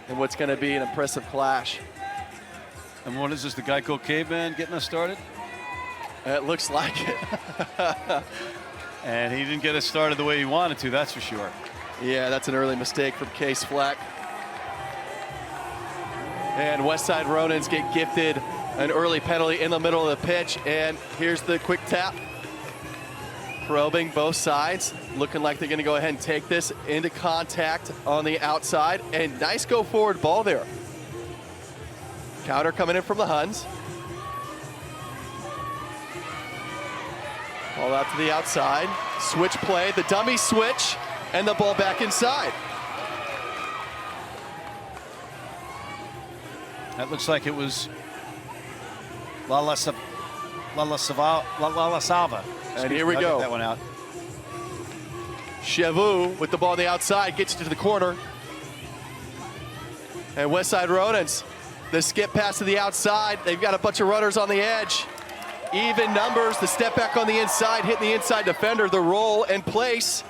in what's going to be an impressive clash. And what is this, the Geico Caveman getting us started? It looks like it. And he didn't get us started the way he wanted to, that's for sure. Yeah, that's an early mistake from Case Fleck. And Westside Ronins get gifted an early penalty in the middle of the pitch. And here's the quick tap. Probing both sides, looking like they're going to go ahead and take this into contact on the outside. And nice go forward ball there. Counter coming in from the Huns. Ball out to the outside. Switch play, the dummy switch, and the ball back inside. That looks like it was La Salva. And here we go. That one out. Chevu with the ball on the outside, gets it to the corner. And Westside Ronins, the skip pass to the outside. They've got a bunch of runners on the edge. Even numbers, the step back on the inside, hitting the inside defender, the roll and place.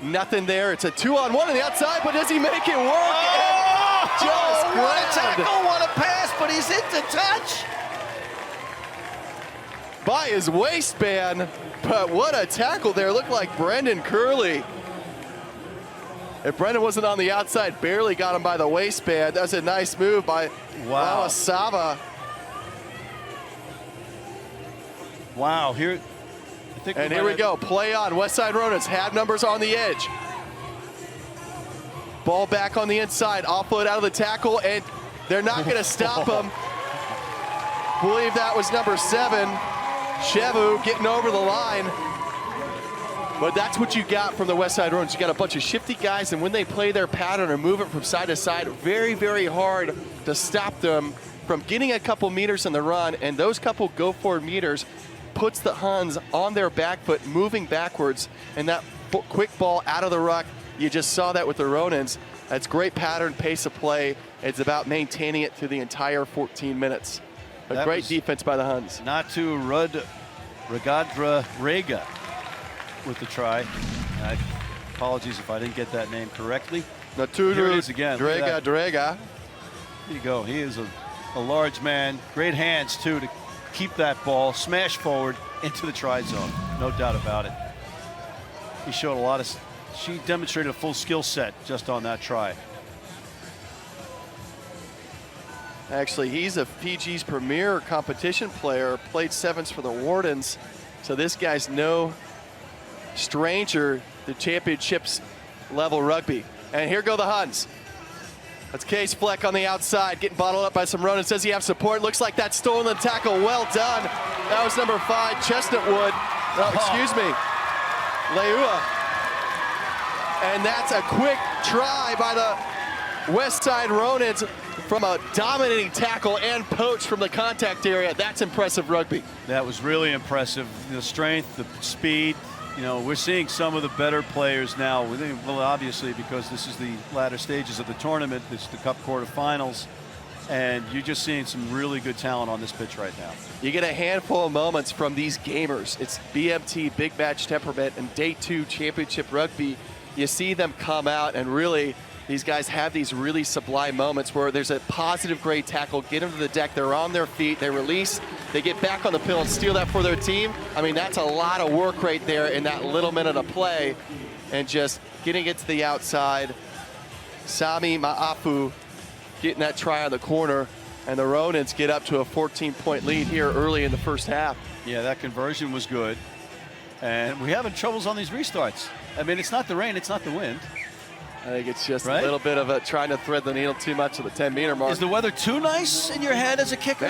Nothing there. It's a 2-on-1 on the outside, but does he make it work? Oh, Just what a grabbed tackle, what a pass, but he's into touch. by his waistband, but what a tackle there. Looked like Brendan Curley. If Brendan wasn't on the outside, barely got him by the waistband. That was a nice move by Sava. Wow, here we go, play on. Westside Ronins had numbers on the edge. Ball back on the inside, offload out of the tackle, and they're not gonna stop him. Believe that was number 7, Chevu, getting over the line. But that's what you got from the Westside Ronin. You got a bunch of shifty guys, and when they play their pattern or move it from side to side, very, very hard to stop them from getting a couple meters in the run, and those couple go-forward meters puts the Huns on their back foot, moving backwards, and that quick ball out of the ruck, you just saw that with the Ronins. That's great pattern, pace of play. It's about maintaining it through the entire 14 minutes. A great defense by the Huns. Natu Ragadra Rega with the try. Apologies if I didn't get that name correctly. Natu Here it is again. Drega. There you go. He is a large man. Great hands, too, to keep that ball, smash forward into the try zone. No doubt about it. He showed she demonstrated a full skill set just on that try. Actually, he's a Fiji's premier competition player, played sevens for the Wardens. So this guy's no stranger to championships level rugby. And here go the Huns. That's Case Fleck on the outside, getting bottled up by some Ronin. Says he has support. Looks like that stolen the tackle. Well done. That was number 5, Chestnutwood. Oh, excuse me, Leua. And that's a quick try by the Westside Ronins from a dominating tackle and poach from the contact area. That's impressive rugby. That was really impressive. The strength, the speed. You know, we're seeing some of the better players now. Well, obviously, because this is the latter stages of the tournament. It's the Cup quarterfinals. And you're just seeing some really good talent on this pitch right now. You get a handful of moments from these gamers. It's BMT, big match temperament, and day 2 championship rugby. You see them come out, and really, these guys have these really sublime moments where there's a positive, great tackle, get them to the deck, they're on their feet, they release, they get back on the field and steal that for their team. I mean, that's a lot of work right there in that little minute of play, and just getting it to the outside. Sami Ma'afu getting that try on the corner, and the Ronins get up to a 14-point lead here early in the first half. Yeah, that conversion was good. And we're having troubles on these restarts. I mean, it's not the rain, it's not the wind. I think it's just a little bit of trying to thread the needle too much of the 10-meter mark. Is the weather too nice in your head as a kicker?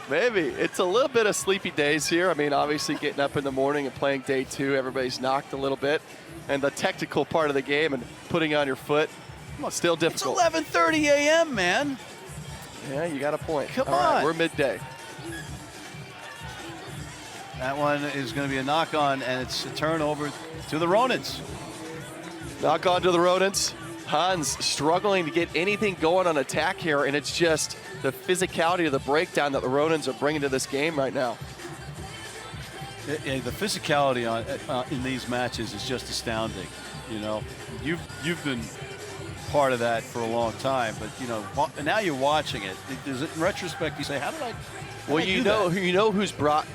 Maybe. It's a little bit of sleepy days here. I mean, obviously getting up in the morning and playing day 2, everybody's knocked a little bit. And the technical part of the game and putting on your foot, still difficult. It's 11:30 a.m., man. Yeah, you got a point. Come All on. right, we're midday. That one is going to be a knock-on, and it's a turnover to the Ronins. Knock on to the Ronins. Huns struggling to get anything going on attack here, and it's just the physicality of the breakdown that the Ronins are bringing to this game right now. The physicality in these matches is just astounding. You know, you've been part of that for a long time. But, you know, now you're watching it. In retrospect, you say, how did I Well, you know who's brought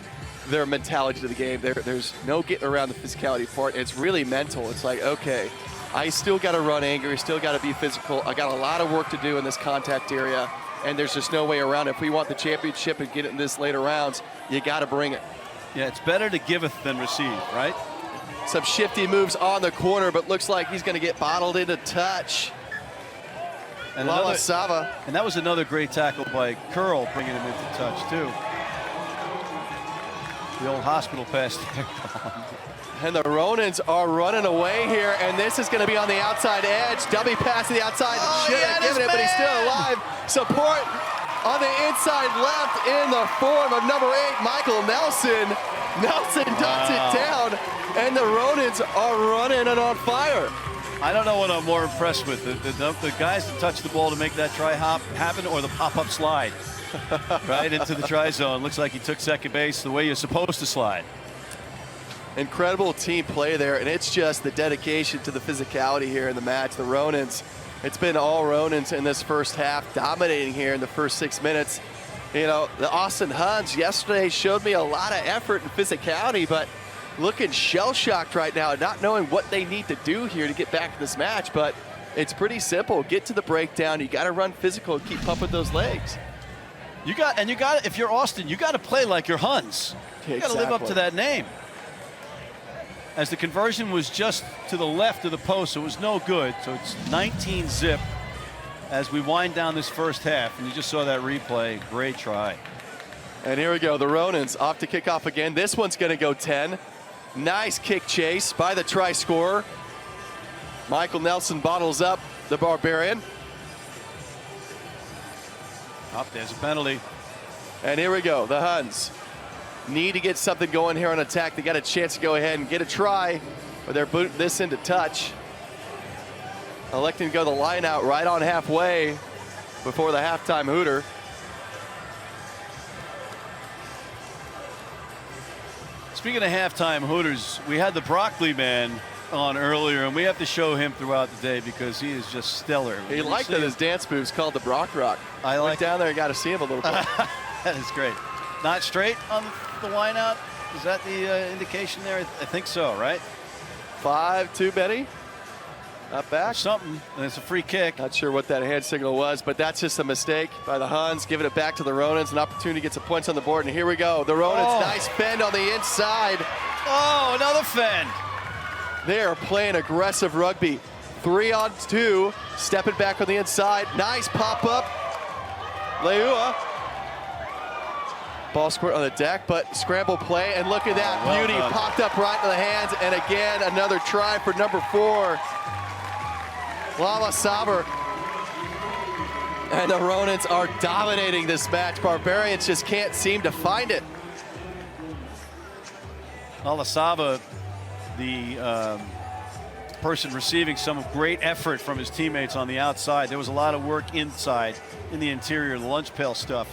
their mentality to the game. There's no getting around the physicality part. It's really mental. It's like, okay, I still got to run angry, still got to be physical. I got a lot of work to do in this contact area, and there's just no way around it. If we want the championship and get it in this later rounds, you got to bring it. Yeah, it's better to giveth than receive, right? Some shifty moves on the corner, but looks like he's going to get bottled into touch. And Lala Sava. And that was another great tackle by Curl, bringing him into touch, too. The old hospital pass there. And the Ronins are running away here, and this is going to be on the outside edge. Dummy pass to the outside. Should have given it, but he's still alive. Support on the inside left in the form of number 8, Michael Nelson. Nelson ducks it down, and the Ronins are running and on fire. I don't know what I'm more impressed with, the guys that touched the ball to make that try hop happen, or the pop-up slide right into the try zone. Looks like he took second base the way you're supposed to slide. Incredible team play there, and it's just the dedication to the physicality here in the match. The Ronins, it's been all Ronins in this first half, dominating here in the first 6 minutes. You know, the Austin Huns yesterday showed me a lot of effort and physicality, but looking shell-shocked right now, not knowing what they need to do here to get back to this match. But it's pretty simple. Get to the breakdown. You got to run physical and keep pumping those legs. If you're Austin, you got to play like your Huns. You got to live up to that name. As the conversion was just to the left of the post, so it was no good. So it's 19-zip as we wind down this first half. And you just saw that replay. Great try. And here we go. The Ronins off to kick off again. This one's going to go 10. Nice kick chase by the try scorer. Michael Nelson bottles up the Barbarian. There's a penalty. And here we go. The Huns need to get something going here on attack. They got a chance to go ahead and get a try, but they're booting this into touch. Electing to go the line out right on halfway before the halftime hooter. Speaking of halftime hooters, we had the Broccoli Man on earlier, and we have to show him throughout the day because he is just stellar. He liked that his dance moves called the Brock Rock. I like Went down there and got to see him a little bit. That is great. Not straight on the line out? Is that the indication there? I think so, right? 5-2, Benny. Not back. Something, and it's a free kick. Not sure what that hand signal was, but that's just a mistake by the Huns. Giving it back to the Ronins. An opportunity to get some points on the board, and here we go. The Ronins, nice bend on the inside. Oh, another fend. They are playing aggressive rugby. 3-on-2, stepping back on the inside. Nice pop-up. Leua. Ball squirt on the deck, but scramble play, and look at that beauty. Popped up right into the hands, and again, another try for number 4. Lala Saber. And the Ronins are dominating this match. Barbarians just can't seem to find it. Lala Sava, the person receiving some great effort from his teammates on the outside. There was a lot of work inside, in the interior, the lunch pail stuff,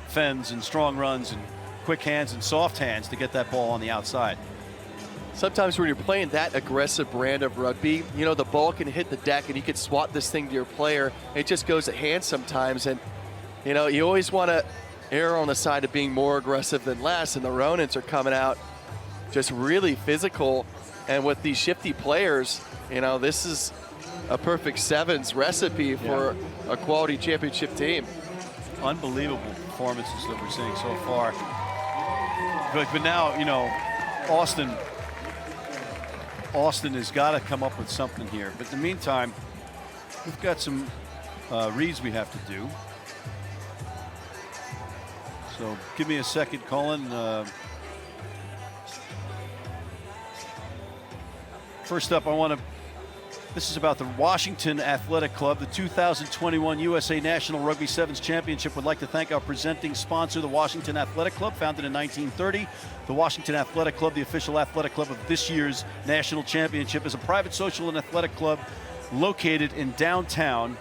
fends and strong runs and quick hands and soft hands to get that ball on the outside. Sometimes when you're playing that aggressive brand of rugby, you know, the ball can hit the deck and you can swat this thing to your player. It just goes at hand sometimes. And, you know, you always want to err on the side of being more aggressive than less. And the Ronins are coming out just really physical. And with these shifty players, you know, this is a perfect sevens recipe for a quality championship team. Unbelievable performances that we're seeing so far. But now, you know, Austin has got to come up with something here. But in the meantime, we've got some reads we have to do. So give me a second, Colin. First up, this is about the Washington Athletic Club. The 2021 USA National Rugby Sevens Championship would like to thank our presenting sponsor, the Washington Athletic Club, founded in 1930. The Washington Athletic Club, the official athletic club of this year's national championship, is a private social and athletic club located in downtown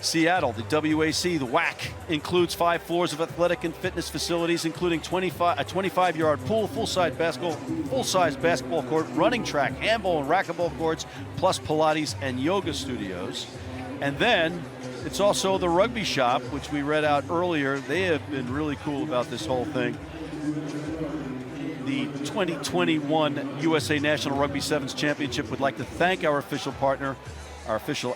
Seattle, the WAC, the WAC, includes 5 floors of athletic and fitness facilities, including a 25-yard pool, full-size basketball court, running track, handball and racquetball courts, plus Pilates and yoga studios. And then it's also the Rugby Shop, which we read out earlier. They have been really cool about this whole thing. The 2021 USA National Rugby Sevens Championship would like to thank our official partner, our official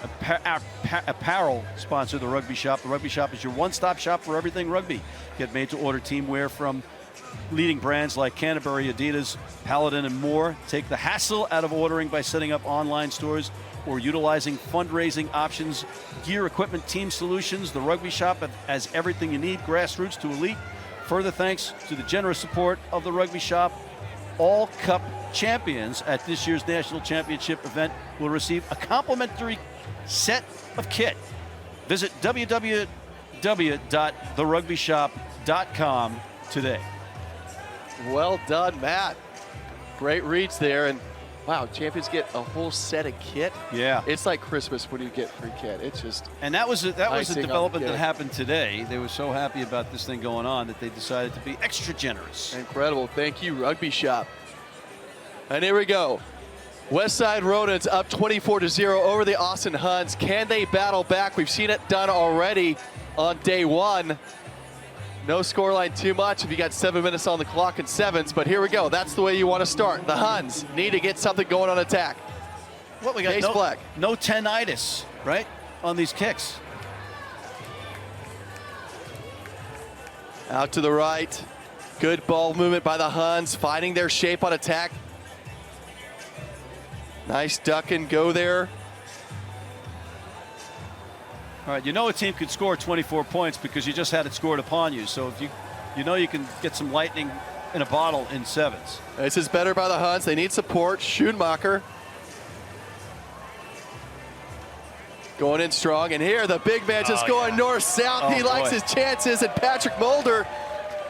apparel sponsor, the Rugby Shop. The Rugby Shop is your one-stop shop for everything rugby. Get made-to-order teamwear from leading brands like Canterbury, Adidas, Paladin, and more. Take the hassle out of ordering by setting up online stores or utilizing fundraising options, gear, equipment, team solutions. The Rugby Shop has everything you need, grassroots to elite. Further thanks to the generous support of the Rugby Shop. All Cup champions at this year's National Championship event will receive a complimentary set of kit. Visit www.therugbyshop.com today. Well done, Matt. Great reads there. And wow, champions get a whole set of kit. Yeah. It's like Christmas when you get free kit. It's just. And that was a development that cake. happened today. They were so happy about this thing going on that they decided to be extra generous. Incredible. Thank you, Rugby Shop. And here we go. Westside Ronin's up 24-0 over the Austin Huns. Can they battle back? We've seen it done already on day one. No scoreline too much if you got 7 minutes on the clock in sevens, but here we go. That's the way you want to start. The Huns need to get something going on attack. What we got? No tendinitis, right, on these kicks. Out to the right. Good ball movement by the Huns, finding their shape on attack. Nice duck and go there. All right, you know a team could score 24 points because you just had it scored upon you. So if you know you can get some lightning in a bottle in sevens. This is better by the Huns. They need support. Schoonmaker going in strong. And here the big man just going north-south. He likes his chances. And Patrick Mulder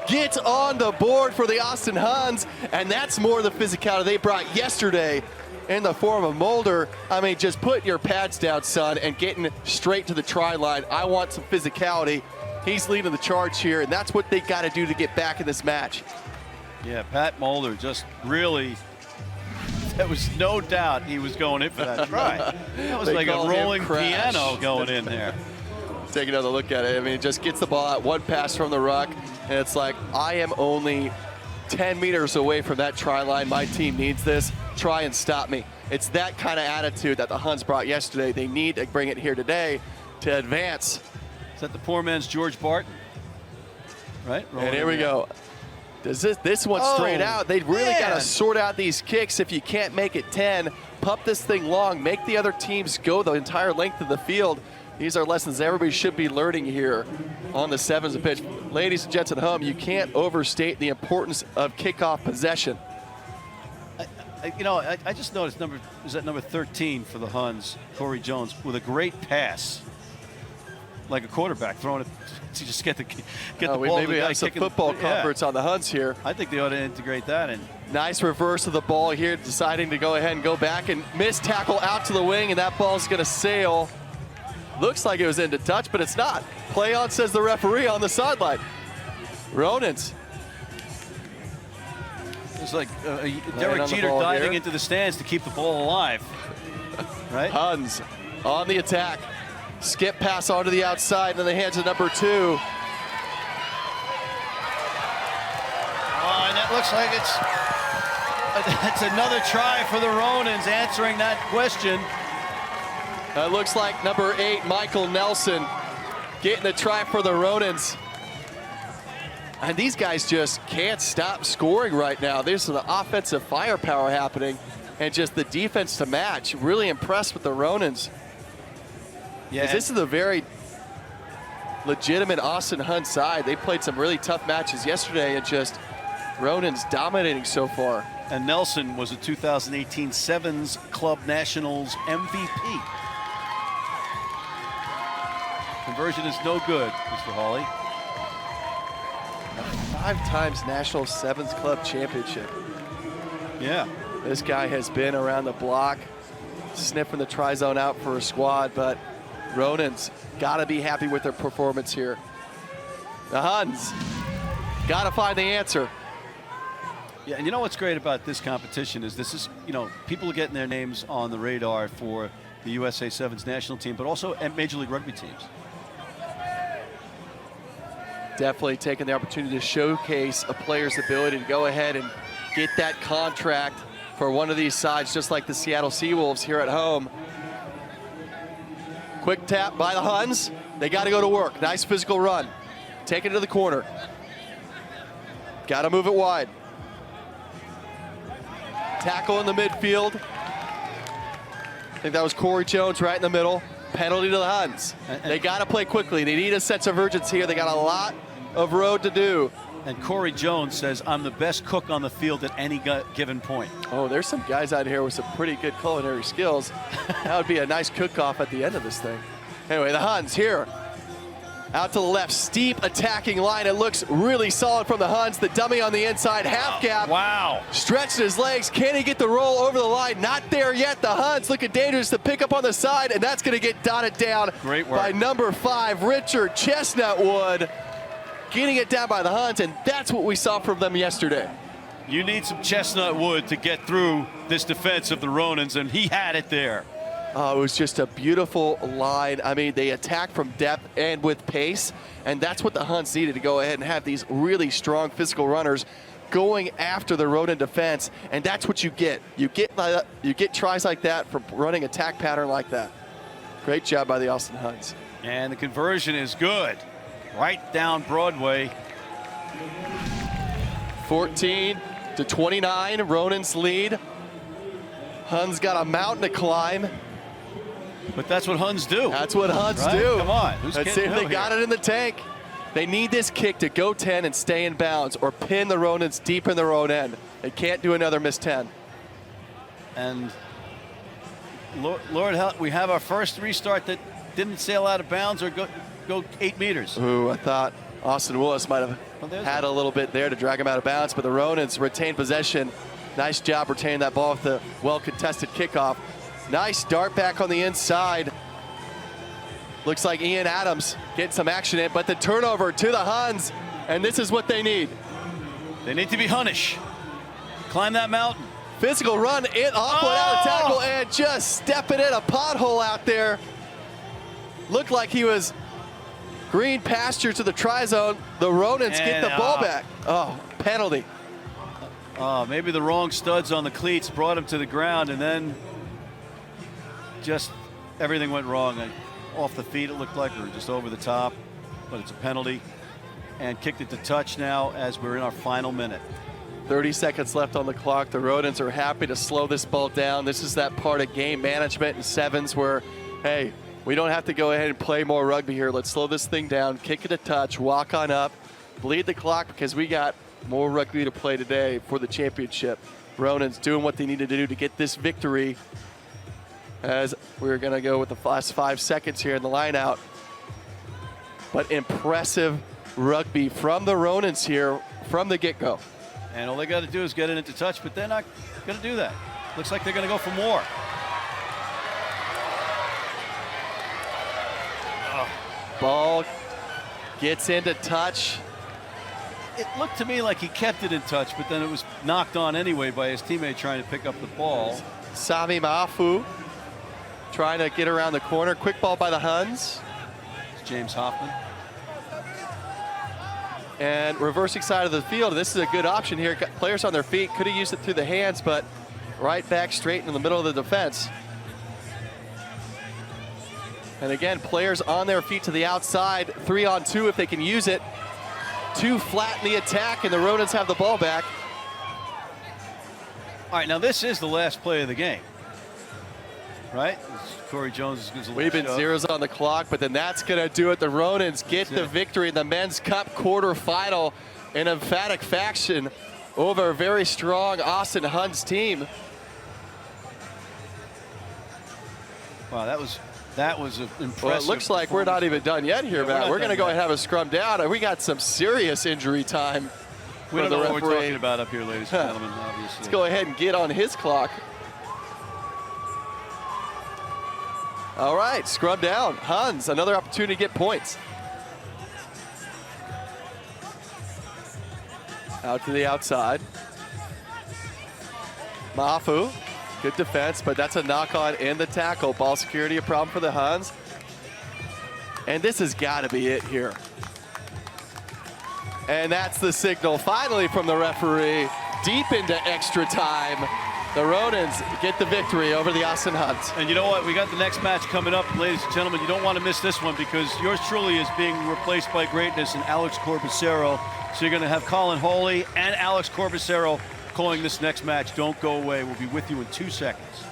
gets on the board for the Austin Huns. And that's more the physicality they brought yesterday in the form of Mulder. I mean, just put your pads down, son, and getting straight to the try line. I want some physicality. He's leading the charge here, and that's what they got to do to get back in this match. Yeah, Pat Mulder just really, there was no doubt he was going in for that try. That was like a rolling piano going in there. Take another look at it. I mean, it just gets the ball out, one pass from the ruck, and it's like, I am only 10 meters away from that try line. My team needs this. Try and stop me. It's that kind of attitude that the Huns brought yesterday. They need to bring it here today to advance. Is that the poor man's George Barton? Right? And here we go. Does this one straight out? They really got to sort out these kicks. If you can't make it 10, pump this thing long. Make the other teams go the entire length of the field. These are lessons everybody should be learning here on the sevens pitch. Ladies and gents at home, you can't overstate the importance of kickoff possession. I just noticed number 13 for the Huns, Corey Jones, with a great pass, like a quarterback throwing it to just get the ball. Maybe have some football conference on the Huns here. I think they ought to integrate that in. Nice reverse of the ball here, deciding to go ahead and go back and miss tackle out to the wing, and that ball's going to sail. Looks like it was into touch, but it's not. Play on, says the referee on the sideline. Ronins. It's like Derek Jeter diving into the stands to keep the ball alive, right? Huns on the attack. Skip pass onto the outside in the hands of number 2. And that looks like it's another try for the Ronins answering that question. That looks like number 8, Michael Nelson, getting the try for the Ronins. And these guys just can't stop scoring right now. There's the offensive firepower happening and just the defense to match. Really impressed with the Ronins. Yeah, this is a very legitimate Austin Huns side. They played some really tough matches yesterday and just Ronins dominating so far. And Nelson was a 2018 Sevens Club Nationals MVP. Conversion is no good, Mr. Hawley. 5 times National Sevens Club Championship. Yeah. This guy has been around the block, sniffing the try zone out for a squad, but Ronins got to be happy with their performance here. The Huns got to find the answer. Yeah, and you know what's great about this competition is this is, people are getting their names on the radar for the USA Sevens national team, but also at Major League Rugby teams. Definitely taking the opportunity to showcase a player's ability to go ahead and get that contract for one of these sides, just like the Seattle Seawolves here at home. Quick tap by the Huns. They got to go to work. Nice physical run. Take it to the corner. Got to move it wide. Tackle in the midfield. I think that was Corey Jones right in the middle. Penalty to the Huns. They got to play quickly. They need a sense of urgency here. They got a lot of road to do. And Corey Jones says, I'm the best cook on the field at any given point. Oh, there's some guys out here with some pretty good culinary skills. That would be a nice cook-off at the end of this thing. Anyway, the Huns here. Out to the left, steep attacking line. It looks really solid from the Huns. The dummy on the inside, half gap. Wow. Stretched his legs. Can he get the roll over the line? Not there yet. The Huns looking dangerous to pick up on the side, and that's going to get dotted down by number 5, Richard Chestnutwood. Getting it down by the Huns, and that's what we saw from them yesterday. You need some chestnut wood to get through this defense of the Ronins, and he had it there. It was just a beautiful line. I mean, they attack from depth and with pace, and that's what the Huns needed to go ahead and have these really strong physical runners going after the Ronin defense, and that's what you get. You get tries like that from running attack pattern like that. Great job by the Austin Huns. And the conversion is good. Right down Broadway. 14-29, Ronins lead. Huns got a mountain to climb. But that's what Huns do. That's what Huns do. Come on. Let's see if they got it in the tank. They need this kick to go 10 and stay in bounds or pin the Ronins deep in their own end. They can't do another miss 10. And Lord help, we have our first restart that didn't sail out of bounds or go 8 meters. Ooh, I thought Austin Willis might have had a little bit there to drag him out of bounds, but the Ronins retained possession. Nice job retaining that ball with the well-contested kickoff. Nice dart back on the inside. Looks like Ian Adams getting some action in, but the turnover to the Huns, and this is what they need. They need to be Hunnish. Climb that mountain. Physical run, off out of tackle, and just stepping in a pothole out there. Looked like he was green pasture to the try zone. The Ronins get the ball back. Oh, penalty. Maybe the wrong studs on the cleats brought him to the ground, and then just everything went wrong. Off the feet, it looked like, or just over the top, but it's a penalty. And kicked it to touch now as we're in our final minute. 30 seconds left on the clock. The Ronins are happy to slow this ball down. This is that part of game management in sevens where, hey, we don't have to go ahead and play more rugby here. Let's slow this thing down, kick it to touch, walk on up, bleed the clock because we got more rugby to play today for the championship. Ronins doing what they needed to do to get this victory as we're going to go with the last 5 seconds here in the line out. But impressive rugby from the Ronins here from the get-go. And all they got to do is get it into touch, but they're not going to do that. Looks like they're going to go for more. Ball gets into touch. It looked to me like he kept it in touch, but then it was knocked on anyway by his teammate trying to pick up the ball. Sami Mafu trying to get around the corner. Quick ball by the Huns. It's James Hoffman. And reversing side of the field. This is a good option here. Got players on their feet. Could have used it through the hands, but right back straight in the middle of the defense. And again, players on their feet to the outside. 3-on-2 if they can use it. 2 flat in the attack, and the Ronins have the ball back. All right, now this is the last play of the game, right? Corey Jones is We've been zeros on the clock, but then that's going to do it. The Ronins get the victory in the Men's Cup quarterfinal in emphatic fashion over a very strong Austin Huns team. Wow, that was impressive. Well, it looks like we're not even done yet here, Matt. We're going to go ahead and have a scrum down, and we got some serious injury time. We don't know what we're talking about up here, ladies and gentlemen, obviously. Let's go ahead and get on his clock. All right, scrub down. Huns, another opportunity to get points. Out to the outside. Mafu, good defense, but that's a knock on in the tackle. Ball security a problem for the Huns. And this has got to be it here. And that's the signal finally from the referee. Deep into extra time. The Ronins get the victory over the Austin Huns. And you know what? We got the next match coming up, ladies and gentlemen. You don't want to miss this one because yours truly is being replaced by greatness and Alex Corbacero. So you're going to have Colin Holy and Alex Corbacero calling this next match. Don't go away. We'll be with you in 2 seconds.